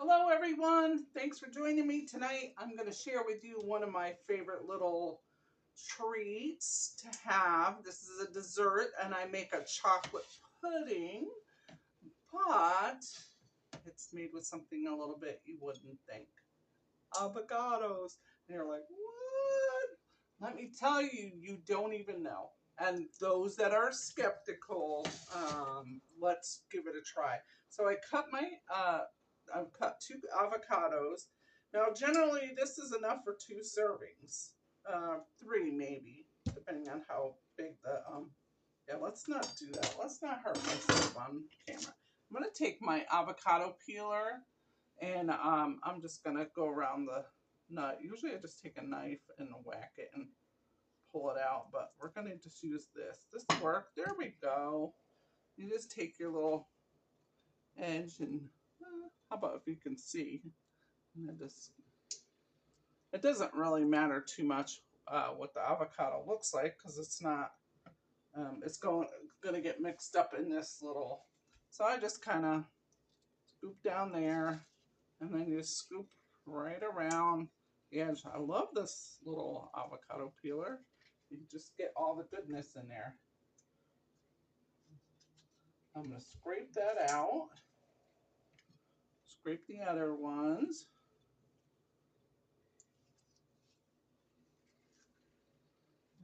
Hello everyone, thanks for joining me tonight. I'm going to share with you one of my favorite little treats to have. This is a dessert and I make a chocolate pudding, but it's made with something a little bit you wouldn't think. Avocados. And you're like, what? Let me tell you, you don't even know. And those that are skeptical, let's give it a try. So I've cut 2 avocados. Now, generally, this is enough for 2 servings, 3 maybe, depending on how big the. Yeah, let's not do that. Let's not hurt myself on camera. I'm gonna take my avocado peeler, and I'm just gonna go around the nut. Usually, I just take a knife and whack it and pull it out, but we're gonna just use this. This will work. There we go. You just take your little edge and how about if you can see? And it doesn't really matter too much what the avocado looks like because it's not. It's gonna get mixed up in this little. So I just kind of scoop down there, and then you scoop right around the edge. I love this little avocado peeler. You just get all the goodness in there. I'm gonna scrape that out. Scrape the other ones.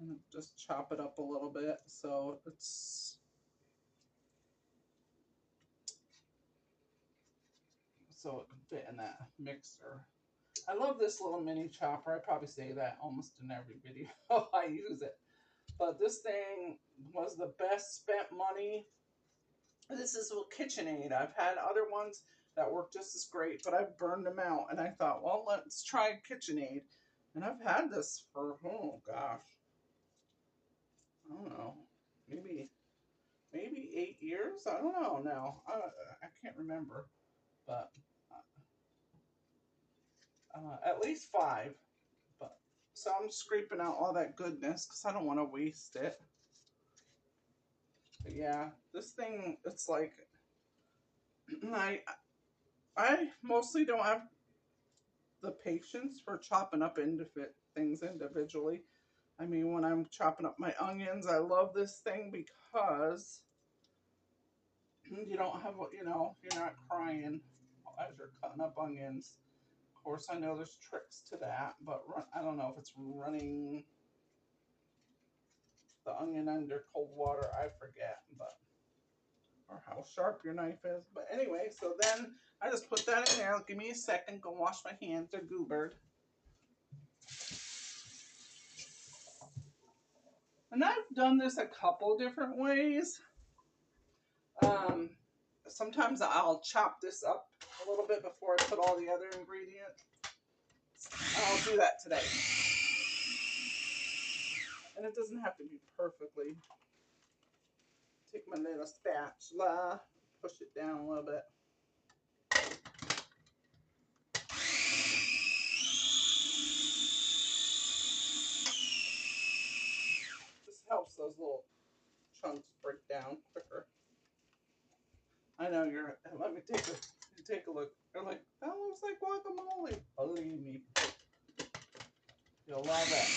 And just chop it up a little bit so it can fit in that mixer. I love this little mini chopper. I probably say that almost in every video I use it. But this thing was the best spent money. This is a KitchenAid. I've had other ones that work just as great, but I've burned them out. And I thought, well, let's try KitchenAid. And I've had this for, oh gosh, I don't know, maybe 8 years. I don't know now. I can't remember, but at least 5. But so I'm scraping out all that goodness because I don't want to waste it. But yeah, this thing, it's like I mostly don't have the patience for chopping up things individually. I mean, when I'm chopping up my onions, I love this thing because you don't have, you're not crying as you're cutting up onions. Of course, I know there's tricks to that, but I don't know if it's running the onion under cold water. I forget, or how sharp your knife is. But anyway, so then I just put that in there. Give me a second. Go wash my hands. They're goobered. And I've done this a couple different ways. Sometimes I'll chop this up a little bit before I put all the other ingredients. I'll do that today. And it doesn't have to be perfectly. Take my little spatula, push it down a little bit. This helps those little chunks break down quicker. I know let me take a look. They're like, that looks like guacamole. Believe me. You'll love it.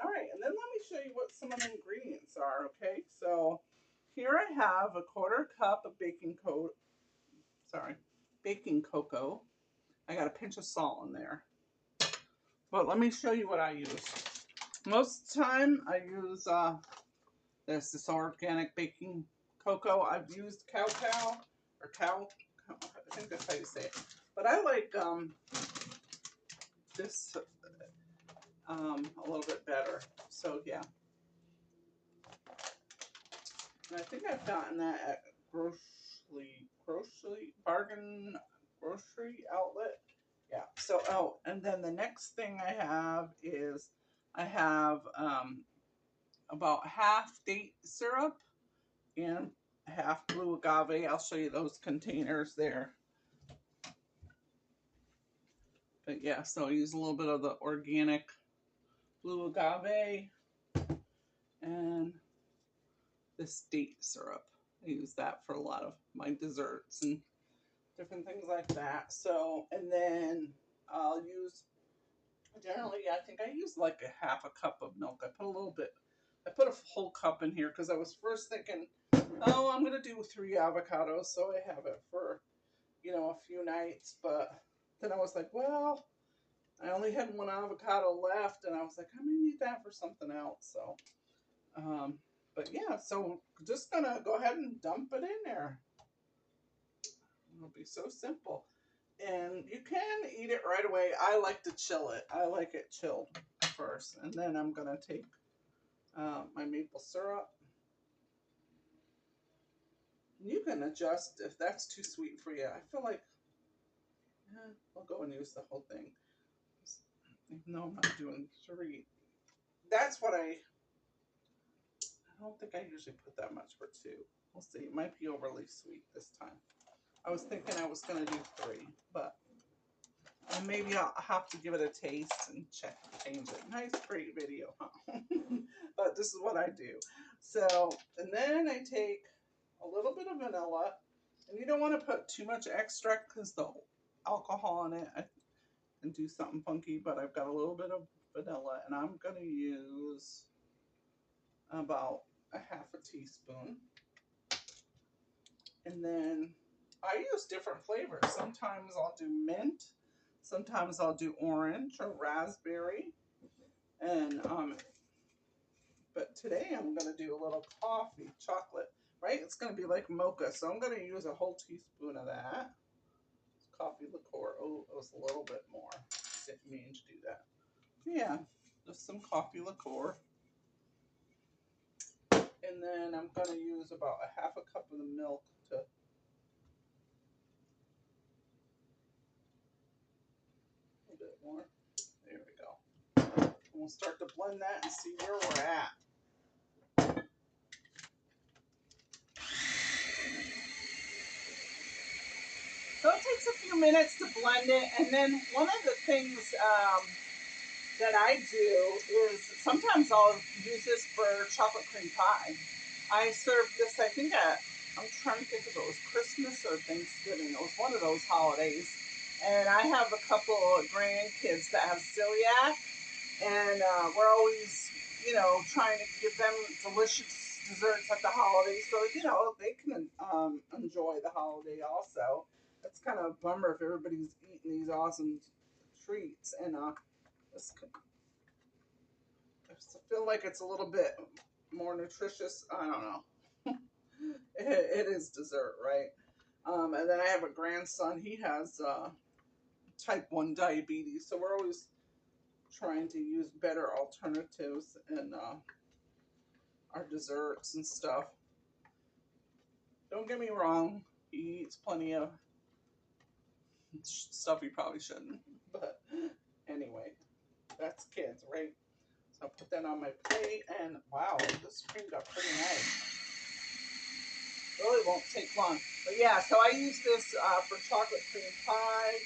All right, and then let me show you what some of the ingredients are, okay? So here I have a 1/4 cup of baking cocoa. I got a pinch of salt in there. But let me show you what I use. Most of the time I use this organic baking cocoa. I've used cow, I think that's how you say it. But I like this a little bit better. So yeah. And I think I've gotten that at bargain grocery outlet. Yeah. So and then the next thing I have is I have about half date syrup and half blue agave. I'll show you those containers there. But yeah, so I use a little bit of the organic blue agave and this date syrup. I use that for a lot of my desserts and different things like that. So, and then I'll use, generally, I think I use like a half a cup of milk. I put a little bit, I put a whole cup in here because I was first thinking, oh, I'm going to do 3 avocados. So I have it for, a few nights. But then I was like, well, I only had 1 avocado left. And I was like, I may need that for something else. So, but yeah, so just going to go ahead and dump it in there. It'll be so simple. And you can eat it right away. I like to chill it. I like it chilled first. And then I'm going to take my maple syrup. You can adjust if that's too sweet for you. I feel like I'll go and use the whole thing. Even though I'm not doing 3. That's what I don't think I usually put that much for 2. We'll see. It might be overly sweet this time. I was thinking I was going to do 3, but maybe I'll have to give it a taste and change it. Nice, great video, huh? But this is what I do. So, and then I take a little bit of vanilla. And you don't want to put too much extract because the alcohol in it, I can do something funky, but I've got a little bit of vanilla. And I'm going to use about a half a teaspoon. And then I use different flavors. Sometimes I'll do mint. Sometimes I'll do orange or raspberry. And but today I'm going to do a little coffee, chocolate, right? It's going to be like mocha. So I'm going to use a whole teaspoon of that. Coffee liqueur. Oh, it was a little bit more. Didn't mean to do that. Yeah, just some coffee liqueur. And then I'm going to use about a half a cup of the milk to a bit more. There we go. And we'll start to blend that and see where we're at. So it takes a few minutes to blend it, and then one of the things that I do is sometimes I'll use this for chocolate cream pie. I served this, I think I'm trying to think if it was Christmas or Thanksgiving. It was one of those holidays. And I have a couple of grandkids that have celiac, and we're always, trying to give them delicious desserts at the holidays so, they can enjoy the holiday also. It's kind of a bummer if everybody's eating these awesome treats. And I feel like it's a little bit more nutritious. I don't know. it is dessert, right? And then I have a grandson. He has type 1 diabetes. So we're always trying to use better alternatives in our desserts and stuff. Don't get me wrong. He eats plenty of stuff he probably shouldn't. But anyway, that's kids, right? So I'll put that on my plate. And wow, this cream got pretty nice. Really won't take long. But yeah, so I use this for chocolate cream pie.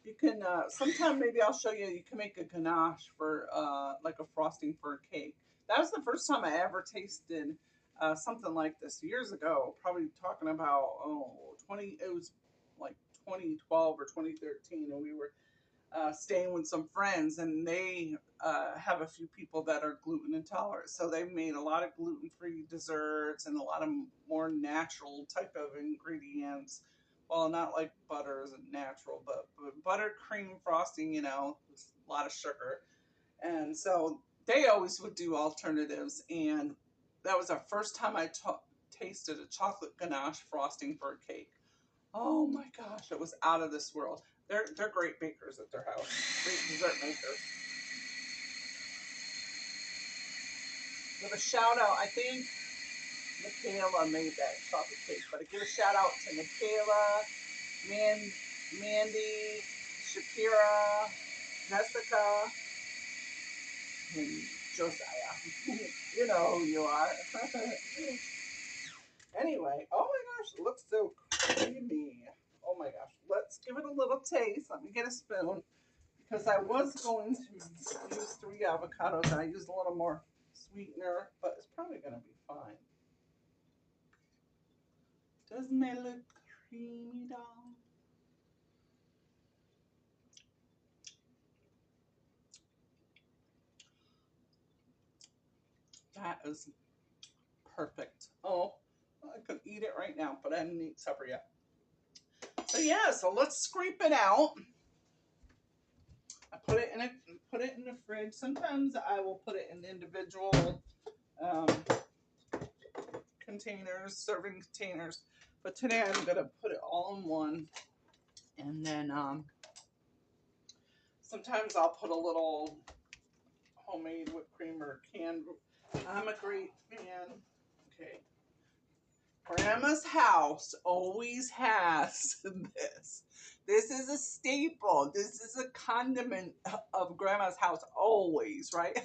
You can, sometime maybe I'll show you, you can make a ganache for like a frosting for a cake. That was the first time I ever tasted something like this years ago, probably talking about, it was like 2012 or 2013, and we were staying with some friends, and they have a few people that are gluten intolerant. So they've made a lot of gluten-free desserts and a lot of more natural type of ingredients. Well, not like butters and natural, but buttercream frosting, with a lot of sugar. And so they always would do alternatives. And that was the first time I tasted a chocolate ganache frosting for a cake. Oh my gosh, it was out of this world. They're great bakers at their house. Great dessert makers. Give a shout out. I think Michaela made that chocolate cake, but I give a shout out to Michaela, Mandy, Shakira, Jessica, and Josiah. You know who you are. Anyway, oh my gosh, it looks so creamy. Oh my gosh, let's give it a little taste. Let me get a spoon, because I was going to use 3 avocados. I used a little more sweetener, but it's probably going to be fine. Doesn't my look creamy, doll? That is perfect. Oh, I could eat it right now, but I didn't eat supper yet. So yeah, so let's scrape it out. I put it in the fridge. Sometimes I will put it in individual containers, serving containers. But today I'm gonna put it all in one, and then sometimes I'll put a little homemade whipped cream or canned. I'm a great fan. Okay. Grandma's house always has this. This is a staple. This is a condiment of Grandma's house always, right?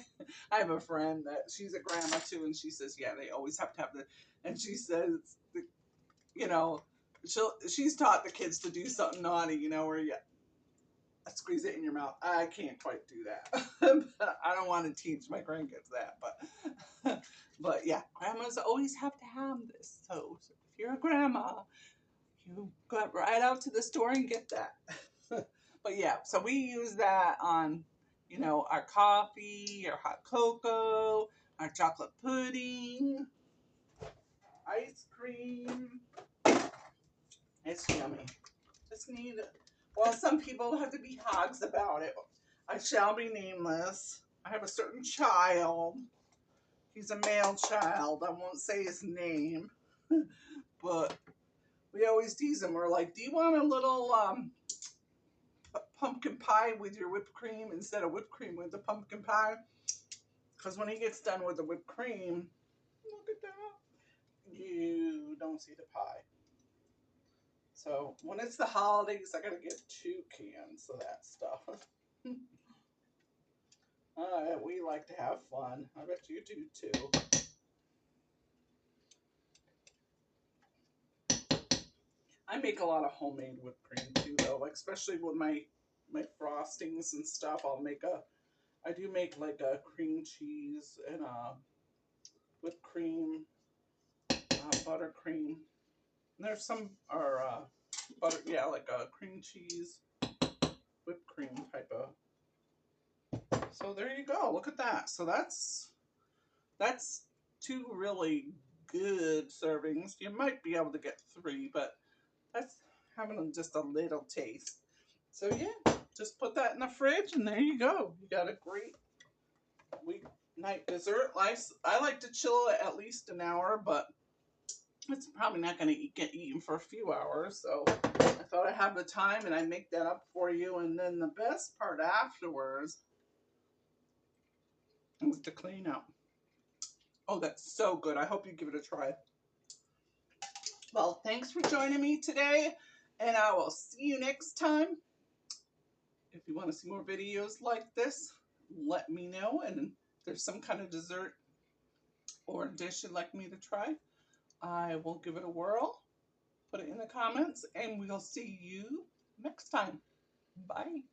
I have a friend that she's a grandma too, and she says, yeah, they always have to have the, and she says, you know, she's taught the kids to do something naughty, you know, where you squeeze it in your mouth. I can't quite do that. I don't want to teach my grandkids that, but yeah, grandmas always have to have this. So if you're a grandma, you go right out to the store and get that. But yeah, so we use that on, you know, our coffee, our hot cocoa, our chocolate pudding, ice cream. It's yummy. Just need it. Well, some people have to be hogs about it. I shall be nameless. I have a certain child. He's a male child. I won't say his name. But we always tease him. We're like, do you want a little pumpkin pie with your whipped cream instead of whipped cream with the pumpkin pie? Because when he gets done with the whipped cream, look at that. You don't see the pie. So when it's the holidays, I gotta get 2 cans of that stuff. We like to have fun. I bet you do too. I make a lot of homemade whipped cream too, though. Like especially with my frostings and stuff. I do make like a cream cheese and a whipped cream, buttercream. And there's some are butter, yeah, like a cream cheese whipped cream type of. So there you go. Look at that. So that's 2 really good servings. You might be able to get 3, but that's having just a little taste. So yeah, just put that in the fridge and there you go. You got a great weeknight dessert. I like to chill it at least an hour, but it's probably not going to get eaten for a few hours. So I thought I'd have the time and I make that up for you. And then the best part afterwards is to clean up. Oh, that's so good. I hope you give it a try. Well, thanks for joining me today, and I will see you next time. If you want to see more videos like this, let me know. And if there's some kind of dessert or dish you'd like me to try, I will give it a whirl. Put it in the comments, and we'll see you next time. Bye.